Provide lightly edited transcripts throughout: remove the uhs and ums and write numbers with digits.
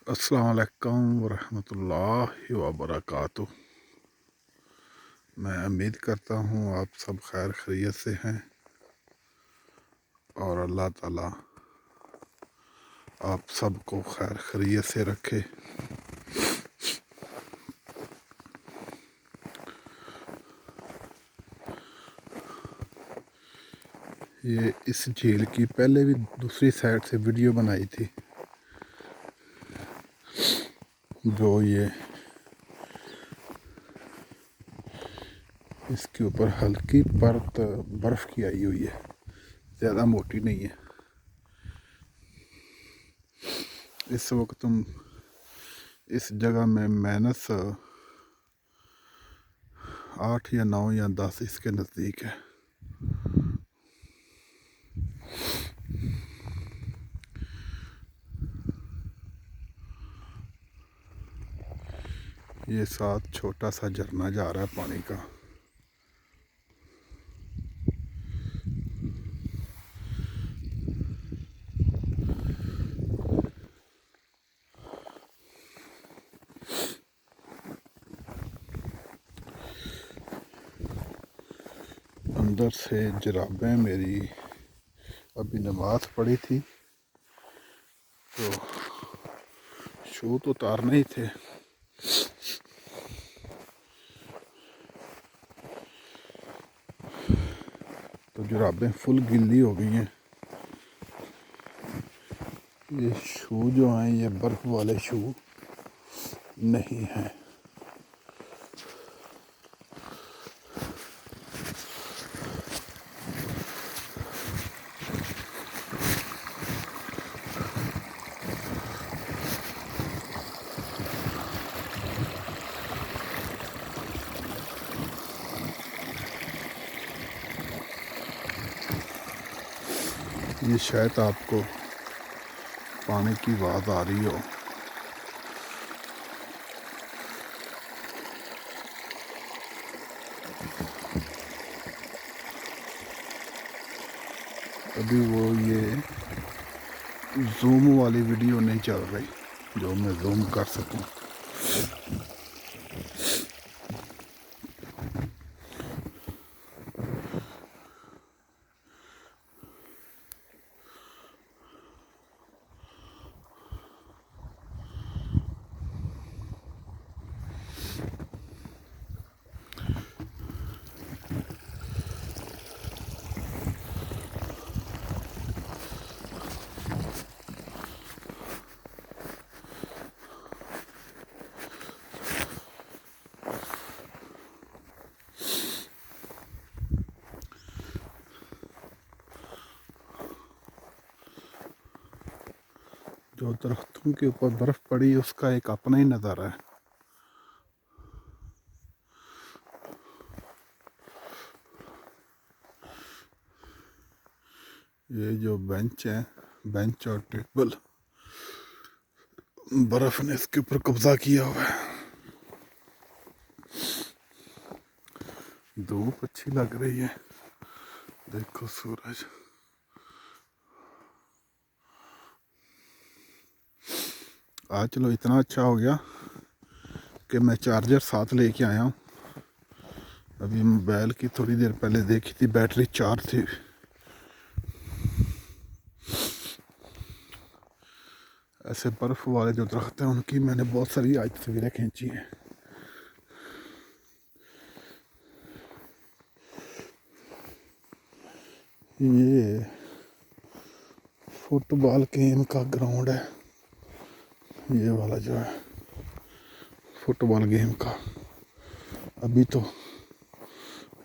अस्सलाम वालेकुम वरहमतुल्लाहि वबरकातुह। मैं उम्मीद करता हूँ आप सब खैर खैरियत से हैं और अल्लाह ताला आप सबको खैर खैरियत से रखे। ये इस झील की पहले भी दूसरी साइड से वीडियो बनाई थी, जो ये इसके ऊपर हल्की परत बर्फ़ की आई हुई है, ज़्यादा मोटी नहीं है। इस वक्त हम इस जगह में माइनस 8 या 9 या 10 इसके नज़दीक है। ये साथ छोटा सा झरना जा रहा है पानी का। अंदर से जुराबें मेरी अभी नमाज पढ़ी थी तो शू तो उतारने ही थे, तो जुराबें फुल गिल्ली हो गई हैं। ये शू जो हैं ये बर्फ़ वाले शू नहीं हैं। ये शायद आपको पानी की आवाज़ आ रही हो। अभी वो ये जूम वाली वीडियो नहीं चल रही जो मैं जूम कर सकूं। जो दरख्तों के ऊपर बर्फ़ पड़ी उसका एक अपना ही नज़ारा है। ये जो बेंच है, बेंच और टेबल, बर्फ़ ने इसके ऊपर कब्जा किया हुआ है। धूप अच्छी लग रही है, देखो सूरज। आज चलो इतना अच्छा हो गया कि मैं चार्जर साथ लेके आया हूँ। अभी मोबाइल की थोड़ी देर पहले देखी थी, बैटरी चार्ज थी। ऐसे बर्फ़ वाले जो दरख्त हैं उनकी मैंने बहुत सारी आज तस्वीरें खींची हैं। ये फुटबॉल गेम का ग्राउंड है, ये वाला जो है फुटबॉल गेम का। अभी तो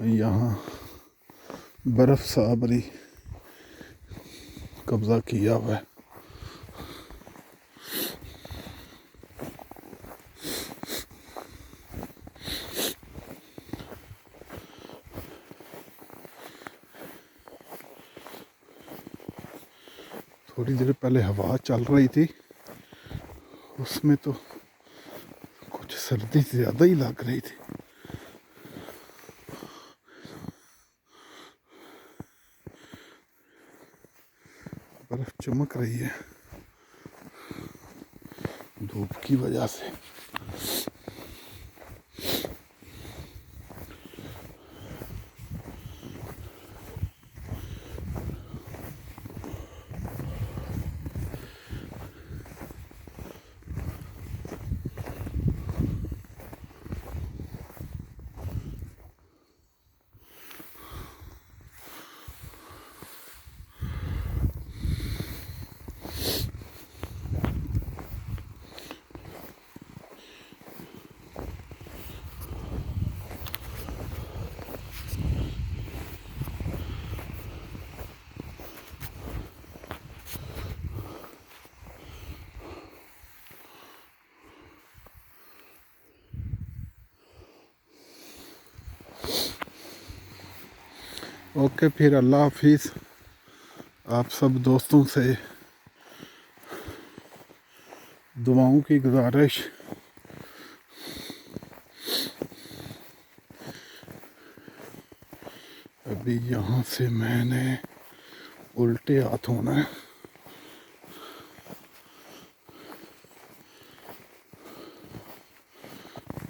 यहाँ बर्फ़ साबरी कब्ज़ा किया हुआ है। थोड़ी देर पहले हवा चल रही थी, उसमें तो कुछ सर्दी ज़्यादा ही लग रही थी। बर्फ़ चमक रही है, धूप की वजह से। ओके, फिर अल्लाह हाफिज़। आप सब दोस्तों से दुआओं की गुजारिश। अभी यहाँ से मैंने उल्टे हाथ होना है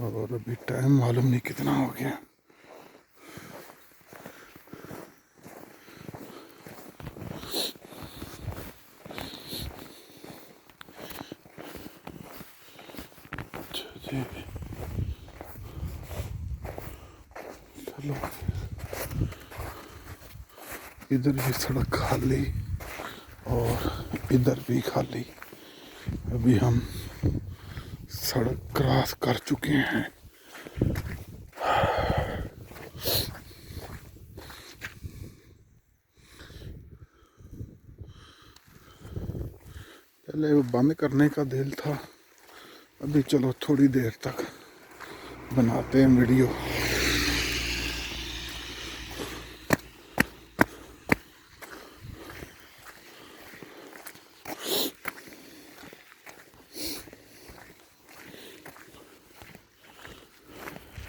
और अभी टाइम मालूम नहीं कितना हो गया। चलो, इधर भी सड़क खाली और इधर भी खाली। अभी हम सड़क क्रॉस कर चुके हैं। पहले वो बंद करने का दिल था, अभी चलो थोड़ी देर तक बनाते हैं वीडियो।